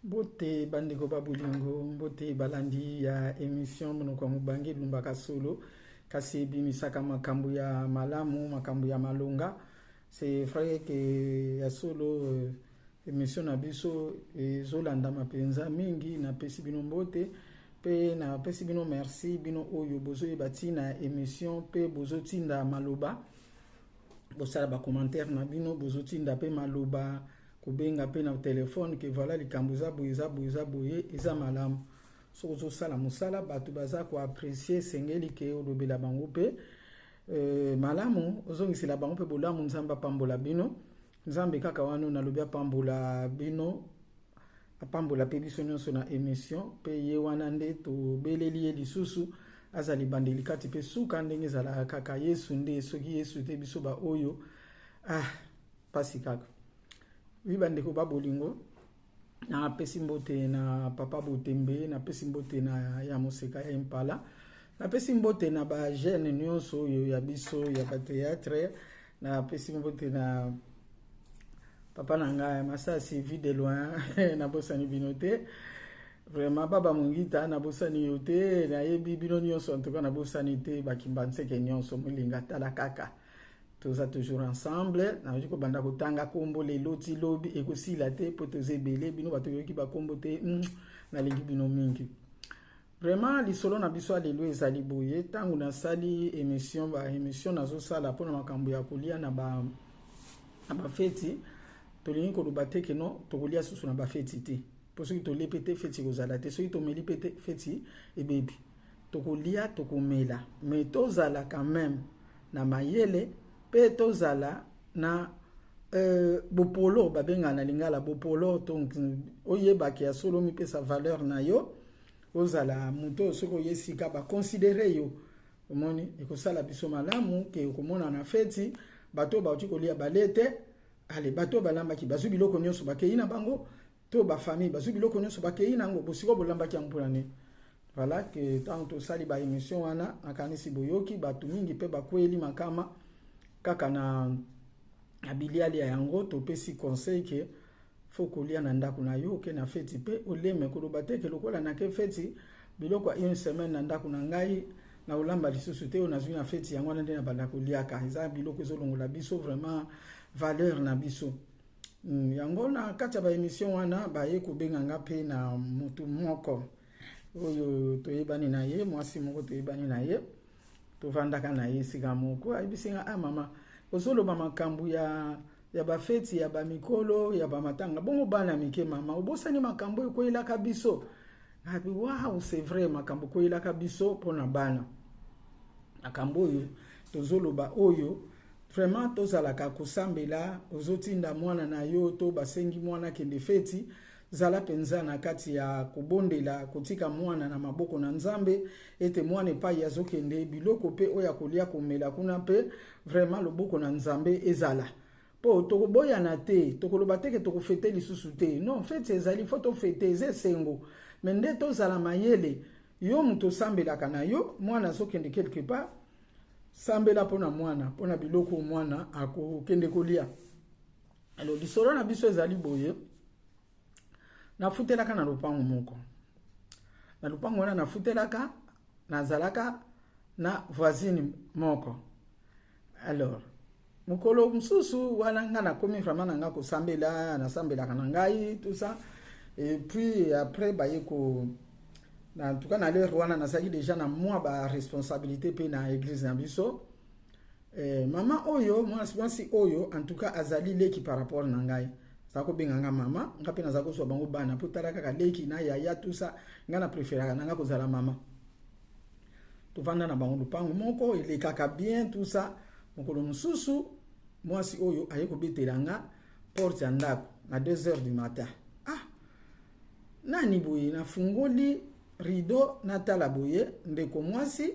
Bote bandeko babulingo, bote balandi ya émission monoko mubangi lumbaka solo kasi bimisaka makambo ya malamu, makambo ya malonga. C'est vrai que ya solo émission na biso ezolanda mapenza mingi na pesi bino mbote pe na pesi bino merci bino oyo bozo ebati na émission pe bozo tinda maloba bosala ba commentaire na bino bozo tinda pe maloba kubenga pe na téléphone que voilà likambo za boye eza malamu so zo sala musala batu baza ko apprécier sengeli ke olobela bango pe malamu ozongisela bango pe bolamu nzamba pambola bino nzambe kaka wano na lobia pambola bino apambola pe biso nyonso na émission pe ye wana nde to beleli ye lisusu azali bandeli kati pe suka ndenge ezala kaka yesu nde soki yesu te biso ba oyo pasi kaka vibandeko babolingo na pesi mbote na papa Botembe na pesi mbote na ya moseka ya impala na pesi mbote na ba jeune nyonso oyo ya biso ya ba théâtre na pesi mbote na papa nanga Masasi vie de loin na bosani binote vraiment baba mungita na bosani yote na yebi bino nyonso en tout cas na bosani te bakimbanseke nyonso mulinga tala kaka toza toujours ensemble na jiko banda kotanga kombo le loti lobi ekosila te po tozebele bino bato yoki ba kombo te na lingi bino mingi vraiment lisolo na biso alelo ezali boye tangu na sali émission nazo sala pona makambo ya kolia na ba feti tolingi ko lobate ke no tokolia susu na ba feti te po soki to lepete feti kozala te soki to meli pete feti e bebi tokolia tokomela mais tozala quand même na mayele pe tozala na bopolo babenga na lingala bopolo donc oyebaki ya solo mi pesa valeur na yo ozala muto soko yesika ba considérer yo omoni ekosala biso malamu ke okomona na feti bato ba otikolia balete ale bato balamba ki bazu biloko nyonso bakei na bango to ba famille bazu biloko nyonso bakei na ngo bosiko bolamba ki ampulane voilà que tant to sali ba émission wana akanisi boyoki batu mingi pe bakweli makama kaka na abiliali ya yango to pesi conseil ke faut kolia na ndako na yo ke na feti pe oleme koloba te ke lokola na ke feti biloko une semaine na ndako na ngai na olamba lisusu te onazwi na feti yango na nde na banda kolia ka eza biloko ezolongola biso vraiment valeur na biso yango na kati ya ba émission wana baye kobenganga pe na mutu moko oyo toyebani na ye mwasi moko toyebani na ye tovandaka na ye sika moko ayibisinga mama ozoloba makambo ya bafeti ya bamikolo ya bamatanga bongo bana mike mama obosani makambo ekoyelaka biso abi wow c'est vrai makambo koyelaka biso pona bana makambo oyo tozoloba oyo vraiment tozalaka kosambela ozotinda mwana na yo to basengi mwana kende feti zala penza na kati ya kobondela kotika mwana na maboko na nzambe ete mwana epai azokende biloko pe oya kolia komela kuna pe vraiment loboko na nzambe ezala po tokoboya na te tokoloba teke tokofete lisusu te non fete ezali foto fete esengo mende tozala mayele yo muto sambelaka na yo mwana azokende quelque part sambela pona mwana pona biloko mwana akokende kolia alors lisolo na biso ezali boye nafutelaka na lupango moko na lupango wana nafutelaka nazalaka na voisine moko alors mukolo mususu wana nga nakomi vraiment nanga kosambela nasambelaka na ngai tout ça et puis après bayeko na en tout cas na l'air wana nazaki déjà na moi ba responsabilité pe na église na biso mama oyo mwasi oyo en tout cas azali leki par rapport na ngai sako benganga mama ngape nazako so bango bana potala kaka leki na yaya tout ça nga na préféraka nanga kozala mama to vanda na bango lupango moko ile kaka bien tout ça mokolo mususu mwasi oyo ayeko betelanga porte ya ndako na 2h du matin nani boye na fungoli rideau na tala boye ndeko mwasi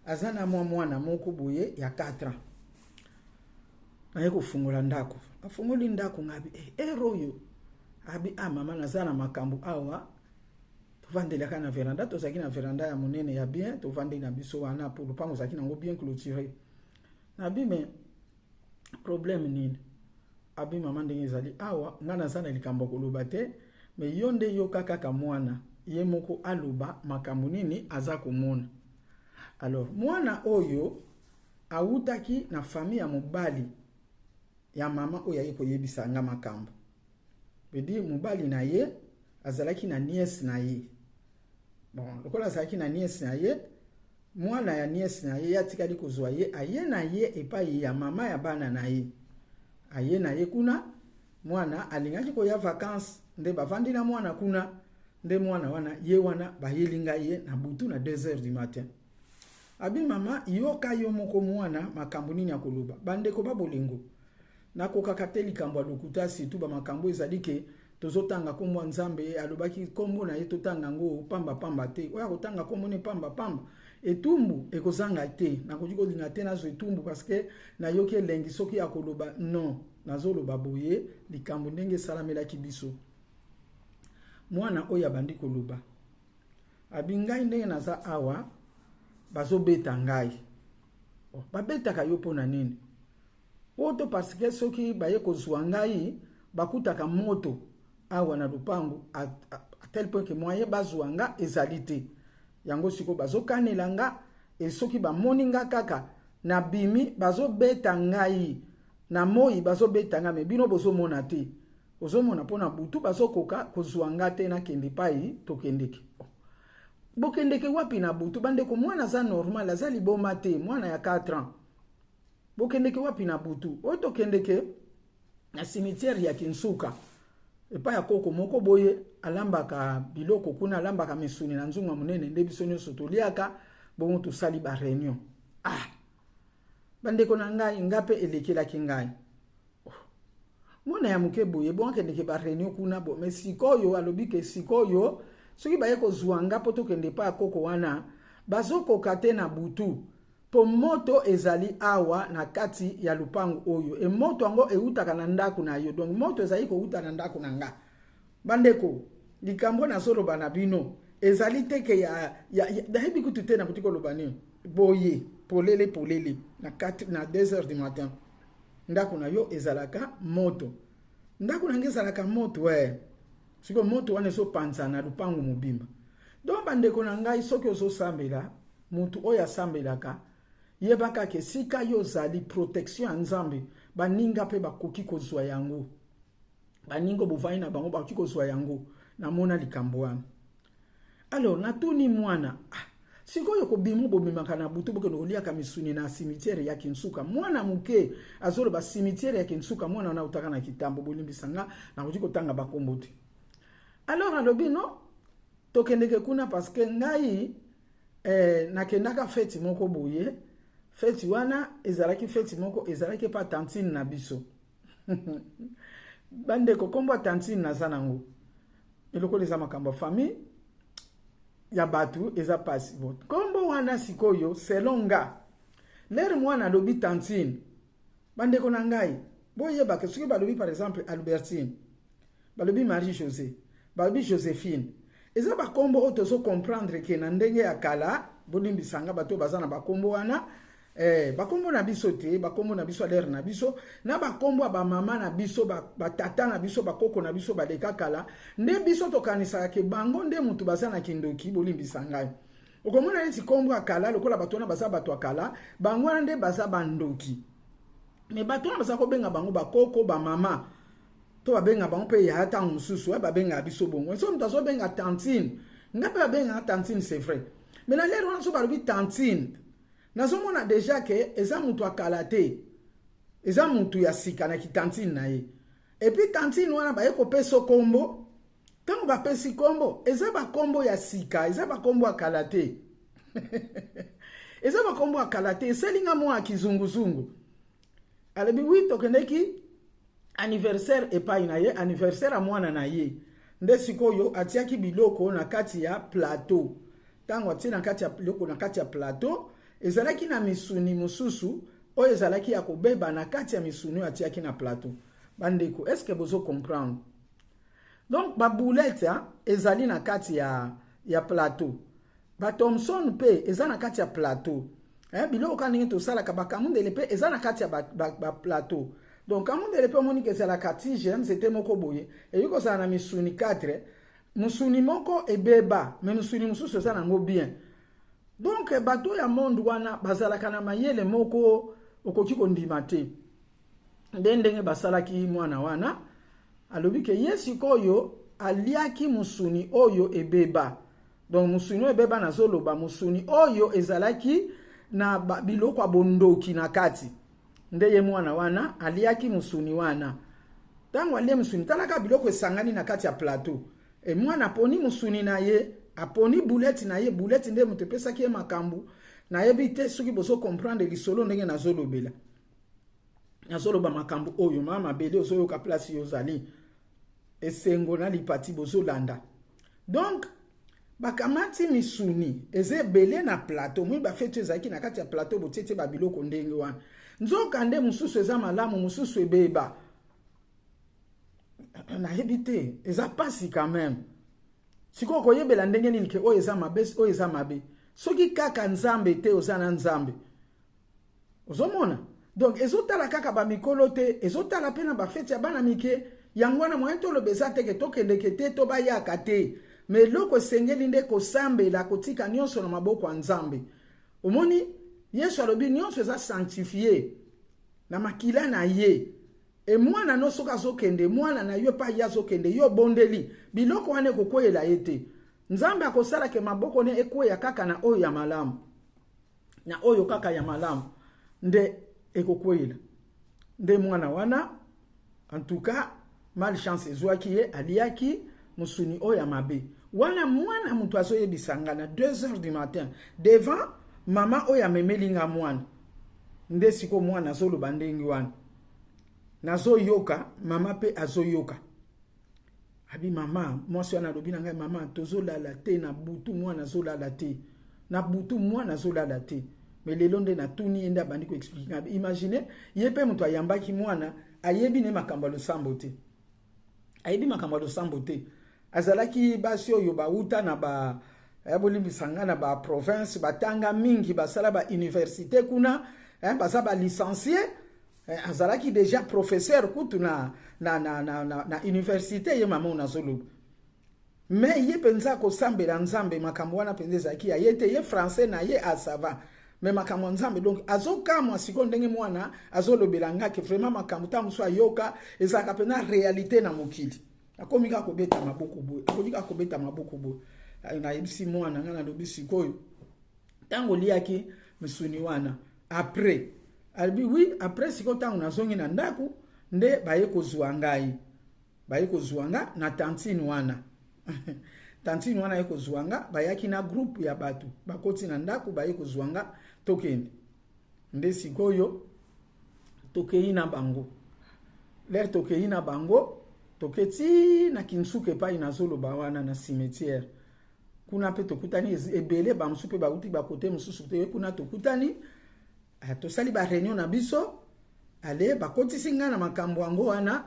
azana mwana moko boye ya 4 ans ayeko fungola ndako afungoli ndako ngabi royo abi mama nazana makambo awa tovandela na veranda tozaki na veranda ya monene ya bien tovandeli na biso wana pour lupango zaki nango bien clôturé abi mais problème nini abi mama ndenge ezali awa nga nazana likambo koloba te me yonde yoka kaka mwana ye moko aloba makambo nini aza komona. Alors mwana oyo autaki na famille ya mobali ya mama oyo aye koyebisa nga makambo. Bedi mobali na ye azalaki na nièce na ye. Bon, lokola azalaki na nièce na ye, mwana ya nièce na ye atikali kozwa ye, aye na ye epai ya mama ya bana na ye. Aye na ye kuna mwana alingaki koya vacances nde bavandi na mwana kuna nde mwana wana ye wana bayelinga ye na butu na 2h du matin. Abi mama yoka yo moko mwana makambo nini ya koloba bandeko babolingo nakokaka likambo lokuta situ ba makambo ezali ke tozotanga komwa nzambe alobaki kombo na ye totanga ngo pamba pamba te oya kotanga kombo ne pamba pamba etumbu ekozanga te nakoki kolinga te nazo etumbu parce que na yoki elengi soki ya koloba non nazoloba boye likambo ndenge salamelaki biso mwana oya bandi koloba abingai ndenge naza awa bazobeta ngai babetaka yo pona nini oto parce que soki baye kozwa ngai bakutaka moto awa na lupango a tel point que moye bazwa nga ezali te yango siko bazokanela nga e soki bamoni nga kaka na bimi bazobeta ngai na moi bazobeta nga me bino bozomona te ozomona pona butu bazokoka kozwa nga te na kende pai tokendeki bokendeke wapi na butu bandeko mwana za normal azali boma te mwana ya 4 ans bokendeke wapi na butu oto kendeke na cimetière ya Kinsuka epa ya koko moko boye alambaka biloko kuna alambaka misuni na nzunga munene nde biso nyonso toliaka bongo tosali ba réunion bandeko na ngai ngape elekelaki ngai mwana ya muke boye bongo kendeke ba réunion kuna bo mais sikoyo alobi ke sikoyo soki baye kozwa nga poto kende pa koko wana bazokoka te na butu po moto ezali awa na kati ya lupango oyo e moto yango eutaka na ndako na yo donc moto ezali kouta na ndako na nga bandeko likambo na soloba na bino ezali teke ya dahebi kutu te na kutiko lobani boye polele na 2h du matin ndako na yo ezalaka moto ndako na ngezalaka moto siko moto wane so panza na lupango mobimba donc bandeko na ngai soki ozo sambela mutu oya sambelaka yebaka ke sika yo zali protection ya nzambe baninga pe bakoki kozwa yango baningo bovai na bango bakoki kozwa yango na mona likambo wana alors natuni mwana sikoyo kobimu bomimaka na butu boke noliaka misuni na cimetière ya Kinsuka mwana muke azolo ba cimetière ya Kinsuka mwana na utaka na kitambo bolimbisanga na kuti kotanga bakombo te alors alobi no tokendeke kuna parce que ngai nakendaka feti moko boye feti wana ezalaki feti moko ezalaki pa tantine na biso bandeko kombo tantine na zanango eloko leza makambo famille ya batu eza pasi bot kombo wana sikoyo selonga lere mwana lobi tantine bandeko na ngai boye ba ke soki balobi par exemple Albertine balobi Marie José balobi Joséphine eza ba kombo otozo comprendre ke na ndenge ya kala bolimbisanga bato bazana ba kombo wana bakombo na biso te bakombo na biso lere na biso na bakombo ba mama na biso ba tata na biso bakoko na biso baleka kala nde biso tokanisa ke bango nde mutu bazana kindoki bolimbisanga okomona neti kombo akala lokola bato na baza bato akala bango nde baza bandoki me bato na baza ko benga bango bakoko ba mama to babenga bango pe ya ata mususu babenga biso bongo so mutu azo benga tantine ngape babenga tantine c'est vrai mais na lere wana so balobi tantine nazomona déjà que eza mutu akala te eza mutu ya sika na kitantine na ye et puis tantine wana baye kopesa kombo tango bapesi kombo eza bakombo ya sika eza bakombo akala te eza bakombo akala te eselinga mwa kizunguzungu alebi wi tokendeki anniversaire epai na ye anniversaire a mwana na ye nde sikoyo atiaki biloko na kati ya plateau tango atie na kati ya biloko na kati ya plateau ezalaki na misuni mususu oyo ezalaki ya kobeba na kati ya misuni atiaki na plateau bandeko est-ce que bozo comprendre donc ba boulette ezali na kati ya plateau ba Thomson pe eza na kati ya plateau biloko kaningi to sala ka bakamundele pe eza na kati ya ba plateau Donc quand on dit que c'est la katigène, c'était moko boye. Et yuko ça na misuni 4, musuni moko ebeba, mais musuni mususu ça nango bien. Donc bato ya monde wana bazalaka na mayele moko okoki kondima te. Ndenge basalaki mwana wana alobi ke yesikoyo aliaki musuni oyo ebeba. Donc musuni oyo ebeba na zoloba musuni oyo ezalaki na biloko abondoki na kati. Ndeye mwana wana aliaki musuni wana. Tango alie musuni talaka biloko esangani na kati ya plateau. E mwana poni musuni na ye, aponi boulette na ye, boulette nde mutepesa ki makambu. Na yebi te soki bozo comprendre lisolo ndenge na zolobela. Na zoloba makambu oyo mama bele ozo yoka place yozali. Esengo na lipati bozo landa. Donc bakamati misuni eze bele na plateau mwi ba fetu ezaki na kati ya plateau botete ba biloko ndenge wana. Nzoka nde mususu eza malamu mususu ebeba. Na hebite eza pasi quand même. Siko koyebela ndenge nini ke oyo eza mabe oyo eza mabe. Soki kaka nzambe te ozana nzambe. Ozomona? Donc ezotala kaka ba mikolo te, ezotala pena ba fete ya bana mike, yango na moyen to lobeza te ke tokendeke te to bayaka te. Mais loko sengeli nde ko sambela kotika nyonso na maboko ya nzambe. Omoni Yesu alobi nyonso eza sanctifié na makila na ye. E mwana no soka zokende, mwana na yo pa ya zokende, yo bondeli. Biloko wane kokoyela ete. Nzambe akosala ke maboko ne ekoya kaka na oyo ya malamu. Na oyo kaka ya malamu. Nde ekokoyela. Nde mwana wana, en tout cas, malchance ezwaki ye, aliaki, musuni oyo ya mabe. Wana mwana mutu azoye bisangana, 2h du matin, devant mama oya memelinga mwana. Nde siko mwana zolo bandengi wana. Nazo yoka, mama pe azo yoka. Abi mama, mwasi wana lobina ngai mama, tozo lala te na butu mwana zo lala te. Na butu mwana zo lala te. Mais lelo nde na tuni enda bandi ko expliquer. Imaginez, yepe mutu ayambaki mwana, ayebi ne makamba lo sambo te. Ayebi makamba lo sambo te. Azalaki basi oyo ba uta na ba ayaboli bisanga na ba province batanga mingi basala ba université kuna basa ba licencié azalaki déjà professeur kutu na université ye mama una zolo. Mais ye penza ko sambela nzambe makambo wana pendeza ki ayete ye français na ye asava. Mais makambo nzambe donc azoka mwa siko ndenge mwana azolobela ngaki vraiment makambo tamu so ayoka ezaka pena réalité na mokili. Akomika kobeta maboko boy. Akomika kobeta maboko boy. Na yebisi mwana ngana lobisi koyo. Tango liaki musuni wana. Après. Albi oui, après siko tango nazongi na ndaku nde baye kozwa ngai. Baye kozwa nga na tantine wana. Tantine wana yeko zwanga bayaki na groupe ya batu. Bakoti na ndaku baye kozwa nga tokende. Nde sikoyo tokei na bango. L'air tokei na bango toketi na kinsuke pa inazolo bawana na cimetière. Kuna pe tokutani ebele ba msupe ba uti ba kote mususu te kuna tokutani to sali ba réunion na biso ale ba kotisi nga na makambo ango wana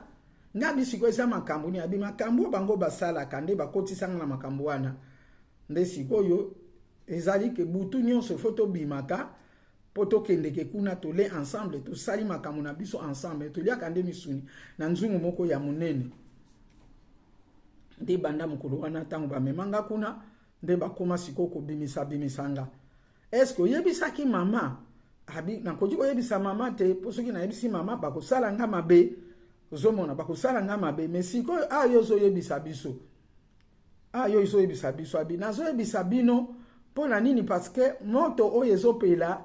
nga bisiko eza makambo ni abi makambo bango basala kande ba kotisa nga na makambo wana nde sikoyo ezali ke butu nyonso foto bimaka poto kendeke kuna tole ensemble to sali makambo na biso ensemble to lia kande misuni na nzungu moko ya munene. Nde banda mukulu wana tango ba memanga kuna nde bakoma sikoko bimisanga. Est-ce que yebisaki mama abi na koji ko yebisa mama te posoki na yebisi mama bakosala nga mabe ozomona bakosala nga mabe mais siko ayo zo yebisa biso. Ayo zo yebisa biso abi nazo yebisa bino pona nini parce que moto oyo ezopela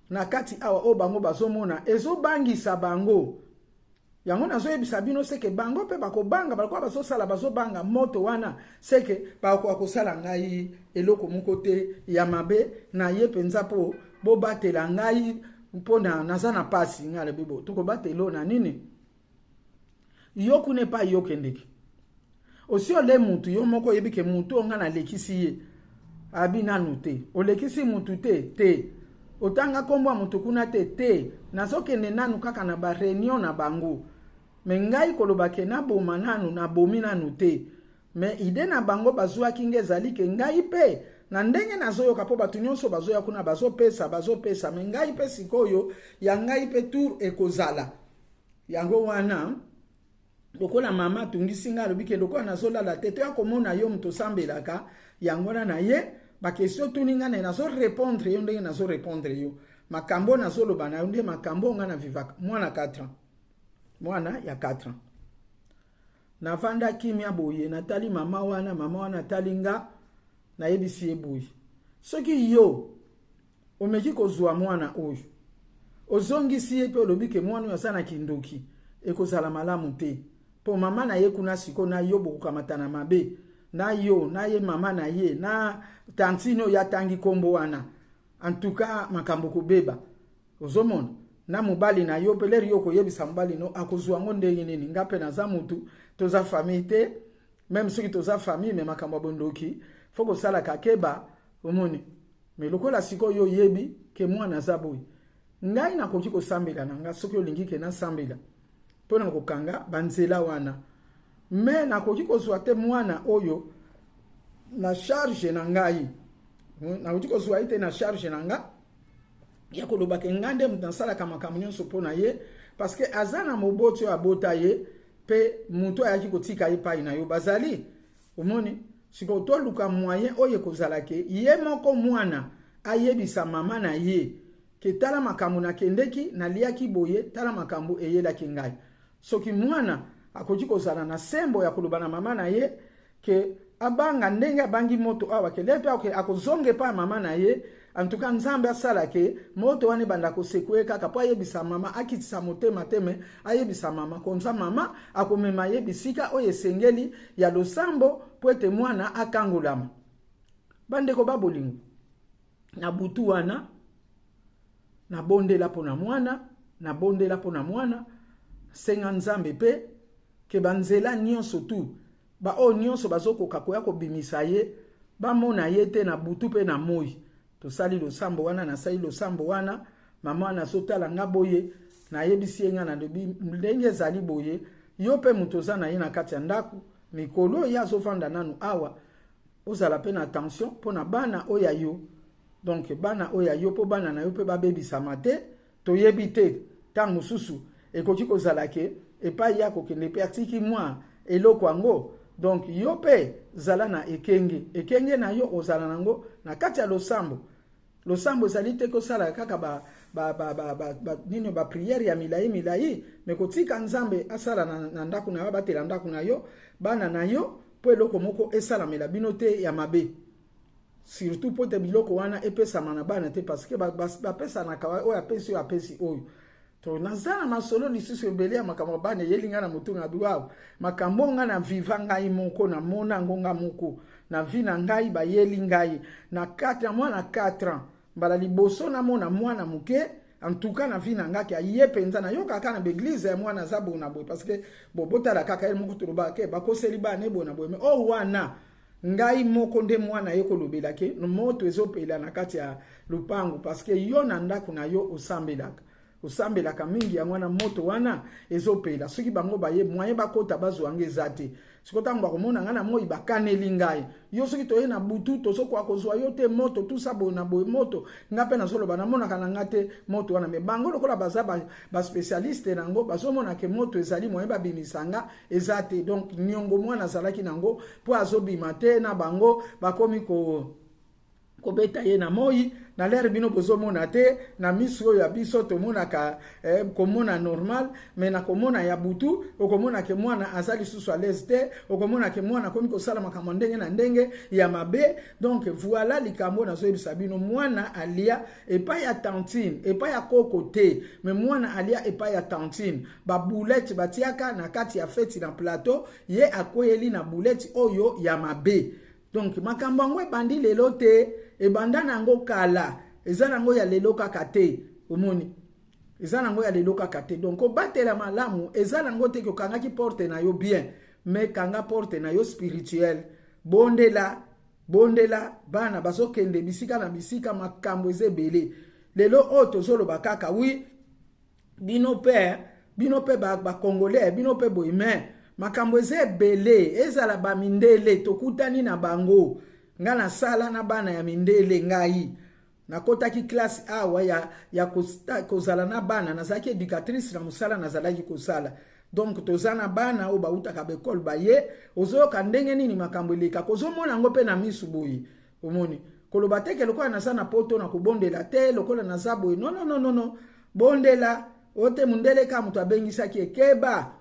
na kati awa o bango bazomona ezobangisa bango. Yango nazo yebisa bino seke bango pe bakobanga balikuwa bazosala bazobanga moto wana seke bakwa kosala ngai eloko moko te ya mabe na ye penza po bo batela ngai mpona nazana pasi ngale bibo toko batelo na nini yoku ne pa yokendeki osi ole mutu yo moko yebike mutu nga na lekisi ye abi nanu te olekisi mutu te otanga kombo mutu kuna te nazokende nanu kaka na ba réunion na bango. Mais ngai kolobake na boma nanu na bomi nanu te. Mais ide na bango bazwa kinge zali ke ngai pe na ndenge nazoyoka po batu nyonso bazoya kuna bazopesa mais ngai pe sikoyo ya ngai pe tour ekozala. yango wana lokola mama tungisi nga alobi ke lokola nazolala te toyakomona yo moto osambelaka yango wana na ye bakestio tuni nga na nazorépondre yo ndenge nazorépondre yo makambo nazoloba na yo nde makambo nga na vivaka mwana 4 ans mwana ya 4 ans navanda kimia boye natali mama wana atali nga nayebisi ye boye soki yo omeki kozwa mwana oyo ozongisi ye mpe olobi ke mwana oyo asala kindoki ekozala malamu te po mama na ye kuna siko na yo bokokamata na mabe na yo na ye mama na ye na tantino ya tangi kombo wana en tout cas makambo kobeba ozomona na mobali na yo peleri yo koyebisa mobali no akozwa ngo ndenge nini ngape na za mutu toza famille te même soki toza famille me makambo bondoki faut kosala kakeba omoni me lokola siko yo yebi ke mwana za boy ngai nakoki kosambela na nga soki olingi ke nasambela pona kokanga banzela wana me nakoki kozwa te mwana oyo na charge na ngai nakoki kozwa ite na charge na nga ya koloba ke ngande mutansala kama nyonso pona ye parce que azana moboti abota ye pe muto ayaki kotika ye pai na yo bazali omoni siko toluka moyen oye kozala ke ye moko mwana ayebisa mama na ye ke tala makambo na kendeki na liaki boye tala makambo eyelaki ngai soki mwana akoki kozala na sembo ya koloba na mama na ye ke abanga ndenge abangi moto awa ke lepe akozonge pa mama na ye en tout cas nzambe asala ke moto wane banda kosekwe kaka po ayebisa mama akitisa motema teme ayebisa mama konza mama akomema ye bisika oyo esengeli ya losambo po ete mwana akangolama bandeko babolingo na butu wana na bondela pona mwana senga nzambe pe ke banzela nyonso tu ba o nyonso bazokoka koya kobimisa ye bamona ye te na butu pe na moi tosali losambo wana nasali losambo wana mama wana sotala nga boye na yebisi nga na lobi ndenge zali boye yo pe mutoza na ye na kati ya ndaku mikolo ya zofanda nanu awa ozala pe na attention pona bana oya yo donc bana oya yo po bana na yo pe babebisa mate to yebite tangu susu ekoki kozala ke epai ya kokende pe atiki mwa eloko ango donc yo pe zala na ekenge na yo ozala nango na kati ya losambo ezali te kosala kaka nino ba priere ya milai me kotika nzambe asala na ndaku na yo batela ndaku na yo bana na yo po eloko moko esalamela bino te ya mabe surtout po te biloko wana epesama na bana te parce que bapesa na kawa oyo apesi oyo to nazana masolo lisusu ebele ya makambo bana yelinga na mutu na duwa makambo nga na viva ngai moko na mona ngonga moko na vi na ngai ba yeli ngai na 4 mwana 4 ans mbala liboso na mona mwana muke en tout cas na vi na ngaki aye penza na yo kaka na beglise ya mwana zabu na boy parce que bobota la kaka el moko tuloba ke bakoseli bana bona boy me o wana ngai moko nde mwana ye kolobela ke no moto ezopela na kati ya lupangu parce que yo na ndaku na yo osambelaka mingi ya mwana moto wana ezopela soki bango baye moyen bakota bazwange zate sikota ngwa komona ngana moi bakaneli ngai yo soki toye na butu tosoko kozwa yo te moto tusabo na boy moto ngape na solo bana mona kana ngate moto wana me bango lokola baza ba spécialiste nango bazomona ke moto ezali moyen babimisanga ezate donc nyongo mwana zalaki nango po azobima te na bango bakomi kobeta ye na moi na l'air bino bozomona te na miso ya biso tomona ka komona normal mais na komona ya butu okomona ke mwana azali susu à l'aise te okomona ke mwana komi kosala makambo ndenge na ndenge ya mabe donc voilà likambo na zoyebisa bino mwana alia epai ya tantine epai ya koko te mais mwana alia epai ya tantine ba boulette batiaka na kati ya feti na plateau ye akoyeli na boulette oyo ya mabe donc makambo ngo ebandi lelo te ebanda nango kala eza nango ya lelo kaka te omoni eza nango ya lelo kaka te donc obatela malamu eza nango te kokangaki porte na yo bien mais kanga porte na yo spirituel bondela bana bazokende bisika na bisika makambo ezebele lelo o tozoloba kaka wi bino pe ba congolais bino pe boime makambo ezebele ezala ba mindele tokutani na bango nga na sala na bana ya mindele ngai nakotaki classe awa ya kozala na bana nazalaki éducatrice na mosala nazalaki kosala donc tozana bana o bautaka bekole baye ozoyoka ndenge nini makambo eleka kozomona yango mpe na misu boye omoni koloba teke lokola naza na poto na kobondela te lokola naza boye non bondela ote mundeleka moto abengisaki ekeba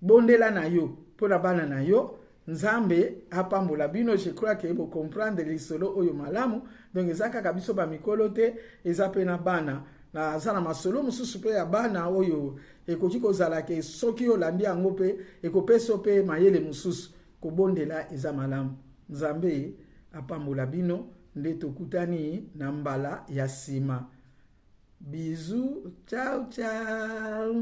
bondela na yo mpona bana na yo Nzambe apambola bino. Je crois que vous comprendre lisolo oyo malamu donc eza kaka biso ba mikolo te eza pe na bana na zana masolo mususu pe ya bana oyo ekoki kozala ke soki olandi yango pe ekopeso pe mayele mususu kobondela eza malamu. Nzambe apambola bino nde tokutani na mbala ya sima. Bisous, ciao ciao.